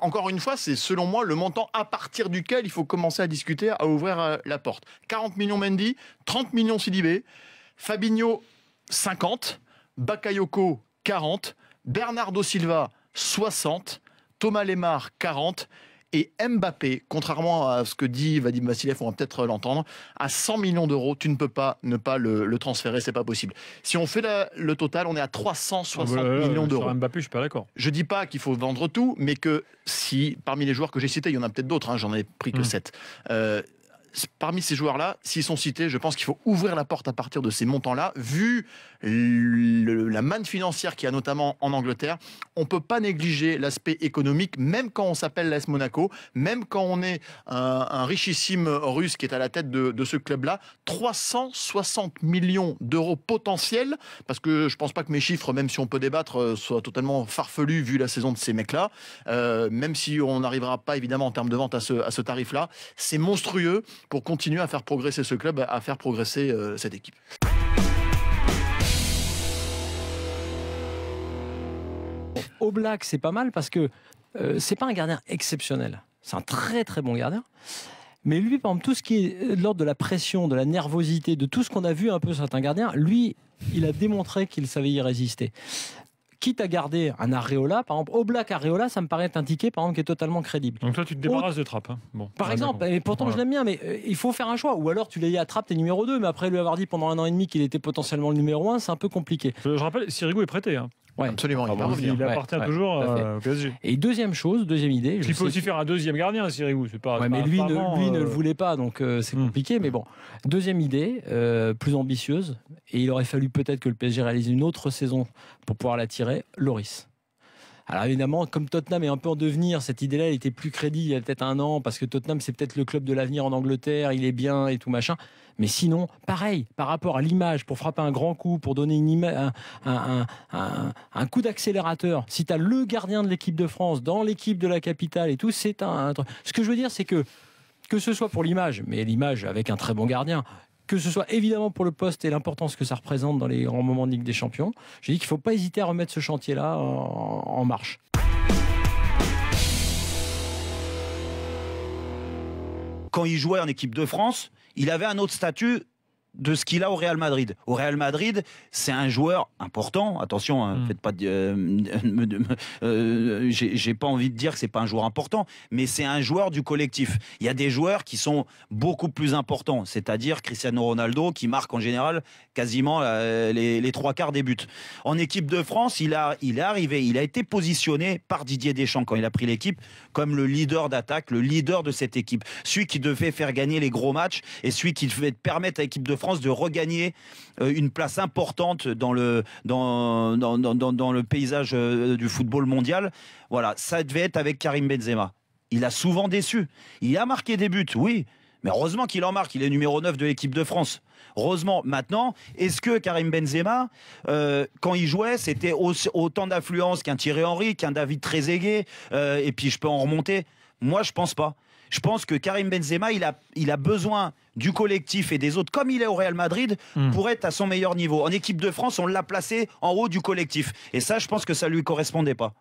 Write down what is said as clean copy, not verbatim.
encore une fois, c'est selon moi le montant à partir duquel il faut commencer à discuter, à ouvrir la porte. 40 millions Mendy, 30 millions Sidibé, Fabinho 50, Bakayoko 40, Bernardo Silva 60, Thomas Lemar 40 et Mbappé, contrairement à ce que dit Vadim Vassiliev, on va peut-être l'entendre, à 100 millions d'euros, tu ne peux pas ne pas le transférer, c'est pas possible. Si on fait le total, on est à 360 millions d'euros. Sur Mbappé, je suis pas d'accord. Je dis pas qu'il faut vendre tout, mais que si, parmi les joueurs que j'ai cités, il y en a peut-être d'autres, j'en ai pris que 7. Parmi ces joueurs-là, s'ils sont cités, je pense qu'il faut ouvrir la porte à partir de ces montants-là. Vu la manne financière qu'il y a notamment en Angleterre, on ne peut pas négliger l'aspect économique, même quand on s'appelle l'AS Monaco, même quand on est un richissime russe qui est à la tête de ce club-là. 360 millions d'euros potentiels, parce que je ne pense pas que mes chiffres, même si on peut débattre, soient totalement farfelus vu la saison de ces mecs-là. Même si on n'arrivera pas évidemment en termes de vente à ce tarif-là, c'est monstrueux pour continuer à faire progresser ce club, à faire progresser cette équipe. Oblak, c'est pas mal parce que c'est pas un gardien exceptionnel. C'est un très très bon gardien. Mais lui, par exemple, tout ce qui est de l'ordre de la pression, de la nervosité, de tout ce qu'on a vu un peu sur certains gardiens, lui, il a démontré qu'il savait y résister. Quitte à garder un Areola, par exemple, Oblak Areola, ça me paraît être un ticket, par exemple, qui est totalement crédible. Donc toi, tu te débarrasses de Trapp. Bon, par exemple, et pourtant je l'aime bien, mais il faut faire un choix. Ou alors tu l'as dit à Trapp, t'es numéro 2, mais après lui avoir dit pendant 1 an et demi qu'il était potentiellement le numéro 1, c'est un peu compliqué. Je rappelle, Sirigu est prêté. Ouais. Absolument, il appartient toujours au PSG. Et deuxième idée. Il faut aussi faire un deuxième gardien, Sirigu. C'est pas. Mais lui ne le voulait pas, donc c'est compliqué. Mais bon, deuxième idée, plus ambitieuse, et il aurait fallu peut-être que le PSG réalise une autre saison pour pouvoir l'attirer, Lloris. Alors évidemment, comme Tottenham est un peu en devenir, cette idée-là, elle était plus crédible il y a peut-être 1 an, parce que Tottenham, c'est peut-être le club de l'avenir en Angleterre, il est bien et tout machin. Mais sinon, pareil, par rapport à l'image, pour frapper un grand coup, pour donner un coup d'accélérateur, si tu as le gardien de l'équipe de France dans l'équipe de la capitale et tout, c'est un truc. Ce que je veux dire, c'est que ce soit pour l'image, mais l'image avec un très bon gardien, que ce soit évidemment pour le poste et l'importance que ça représente dans les grands moments de Ligue des Champions, j'ai dit qu'il ne faut pas hésiter à remettre ce chantier-là en marche. Quand il jouait en équipe de France, il avait un autre statut de ce qu'il a au Real Madrid. Au Real Madrid, c'est un joueur important. Attention, faites pas j'ai pas envie de dire que c'est pas un joueur important, mais c'est un joueur du collectif. Il y a des joueurs qui sont beaucoup plus importants, c'est-à-dire Cristiano Ronaldo qui marque en général quasiment les 3/4 des buts. En équipe de France, il est arrivé, il a été positionné par Didier Deschamps quand il a pris l'équipe comme le leader d'attaque, le leader de cette équipe, celui qui devait faire gagner les gros matchs et celui qui devait permettre à l'équipe de France de regagner une place importante dans le paysage du football mondial. Voilà, ça devait être avec Karim Benzema. Il a souvent déçu. Il a marqué des buts, oui, mais heureusement qu'il en marque. Il est numéro 9 de l'équipe de France. Heureusement. Maintenant, est-ce que Karim Benzema, quand il jouait, c'était autant d'affluence qu'un Thierry Henry, qu'un David Trezeguet, et puis je peux en remonter? Moi, je pense pas. Je pense que Karim Benzema, il a besoin du collectif et des autres, comme il est au Real Madrid, pour être à son meilleur niveau. En équipe de France, on l'a placé en haut du collectif. Et ça, je pense que ça lui correspondait pas.